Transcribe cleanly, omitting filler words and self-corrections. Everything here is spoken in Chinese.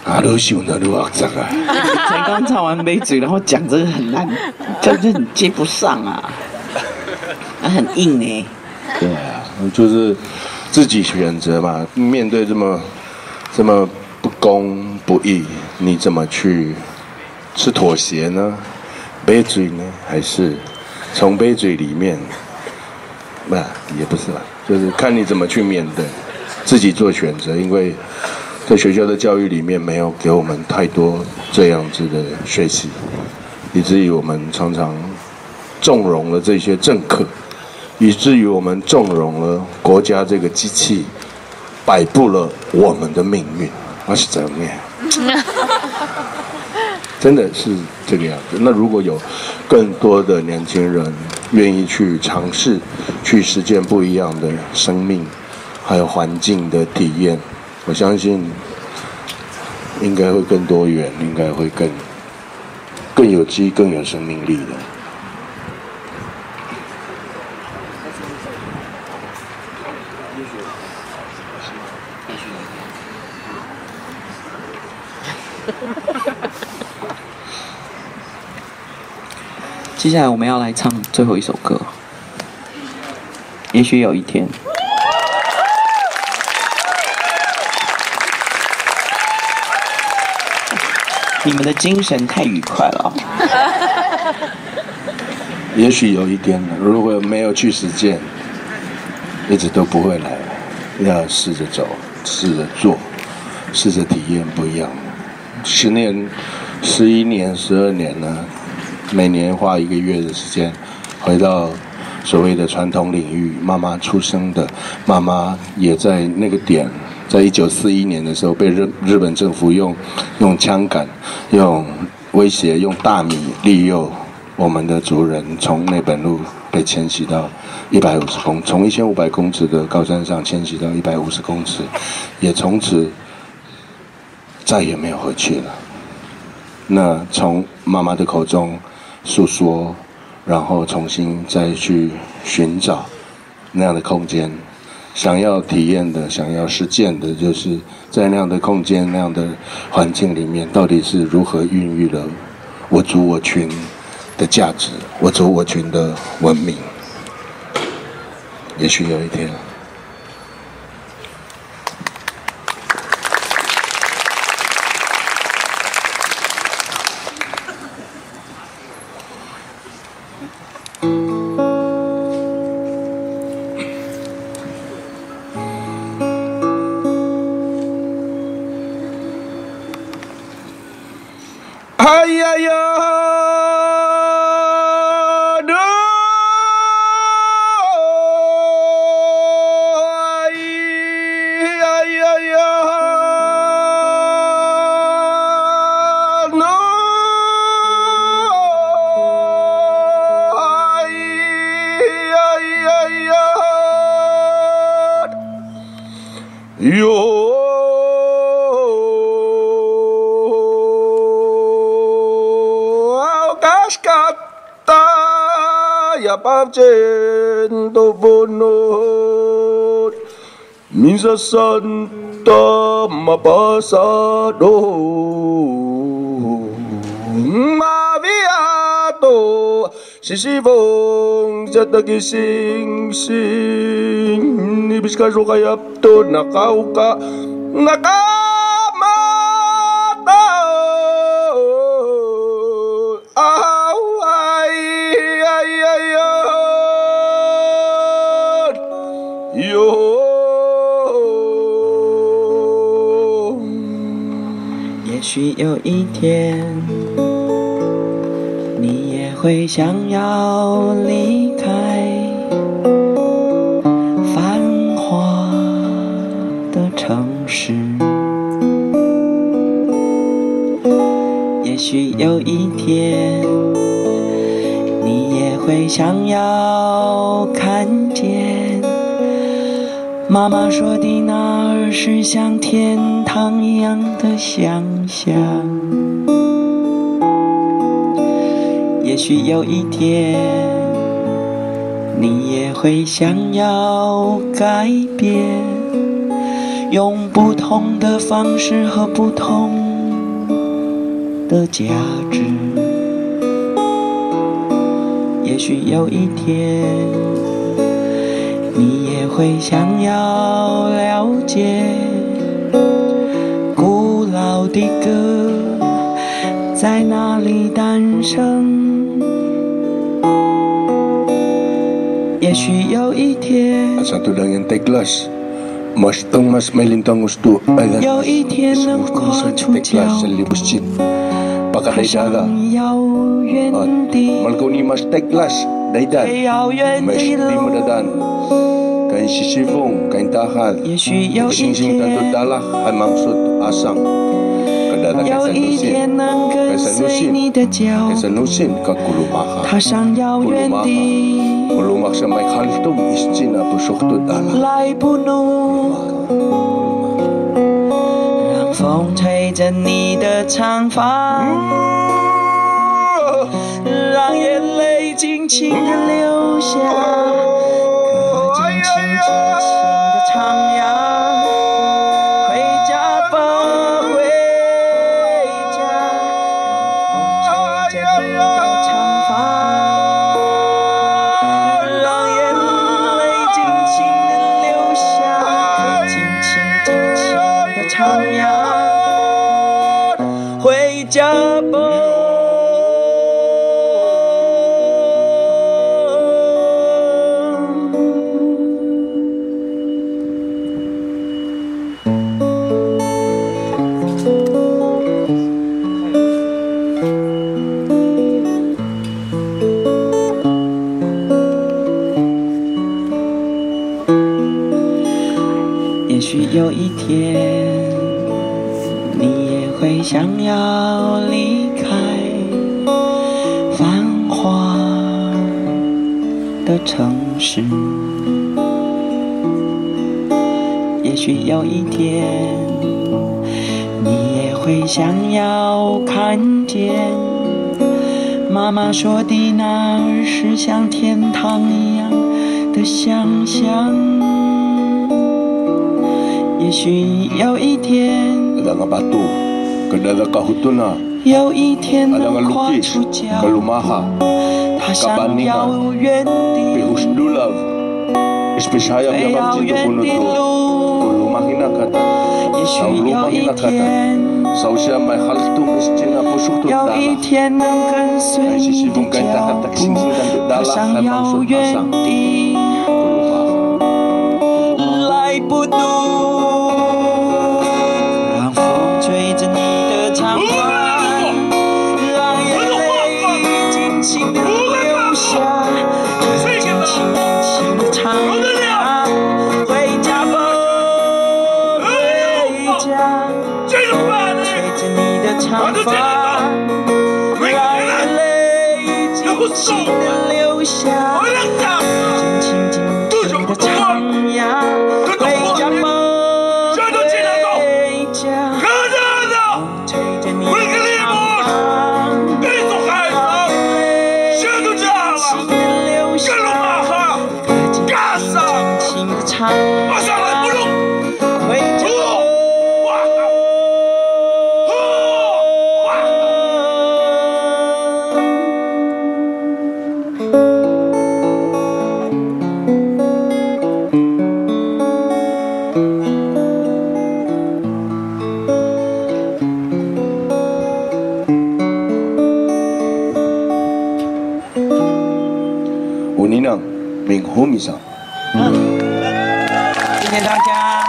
啊，愈想就愈复杂啊。才刚唱完杯嘴，然后讲这个很烂，这样就很接不上啊，很硬哎。对啊，就是自己选择嘛。面对这么不公不义，你怎么去是妥协呢？杯嘴呢？还是从杯嘴里面？不，也不是啦，就是看你怎么去面对，自己做选择。因为在学校的教育里面，没有给我们太多这样子的学习，以至于我们常常纵容了这些政客，以至于我们纵容了国家这个机器，摆布了我们的命运。我是怎么样？真的是这个样子。那如果有更多的年轻人愿意去尝试、去实践不一样的生命，还有环境的体验，我相信应该会更多元，应该会更有机、更有生命力的。接下来我们要来唱最后一首歌，也许有一天。你们的精神太愉快了。也许有一天，如果没有去实践，一直都不会来。要试着走，试着做，试着体验不一样的。10年、11年、12年呢？每年花1个月的时间，回到所谓的传统领域。妈妈出生的，妈妈也在那个点，在1941年的时候被日本政府用枪杆、用威胁、用大米利诱我们的族人，从内本路被迁徙到150公尺，从1500公尺的高山上迁徙到150公尺，也从此再也没有回去了。那从妈妈的口中诉说，然后重新再去寻找那样的空间，想要体验的、想要实践的，就是在那样的空间、那样的环境里面，到底是如何孕育了我族我群的价值，我族我群的文明。也许有一天。哎呀呀！Pavcento bonot Misa Santa Mapasado Maviato Sisibong Jatagising Sing Nibis ka kayapto Nakauka Nakamata也许有一天，你也会想要离开繁华的城市。也许有一天，你也会想要看见妈妈说的那儿是像天堂一样的想象。也许有一天，你也会想要改变，用不同的方式和不同的价值。也许有一天，你也会想要了解，古老的歌在哪里诞生。也许有一天，有一天能跨出脚，踏上遥远的最遥远的路。也许有一天，有一天能跟随你的脚，踏上遥远的来不努，让风吹着你的长发，让眼泪轻轻地流下，歌尽轻轻地唱呀，回家吧，回家，让风吹着你的长发。回家吧。也许有一天，你也会想要离开繁华的城市。也许有一天，你也会想要看见妈妈说的那儿是像天堂一样的想象。也许有一天，有一天能跨出脚，踏上遥远的最遥远的路。也许有一天，有一天能跟随你的脚步，踏上遥远的来不努。长发，让眼泪轻轻地流下，轻轻轻地唱呀，回家吧，回家。风吹着你的长发，让眼泪轻轻地流下，轻轻地唱呀，回家。谢谢大家。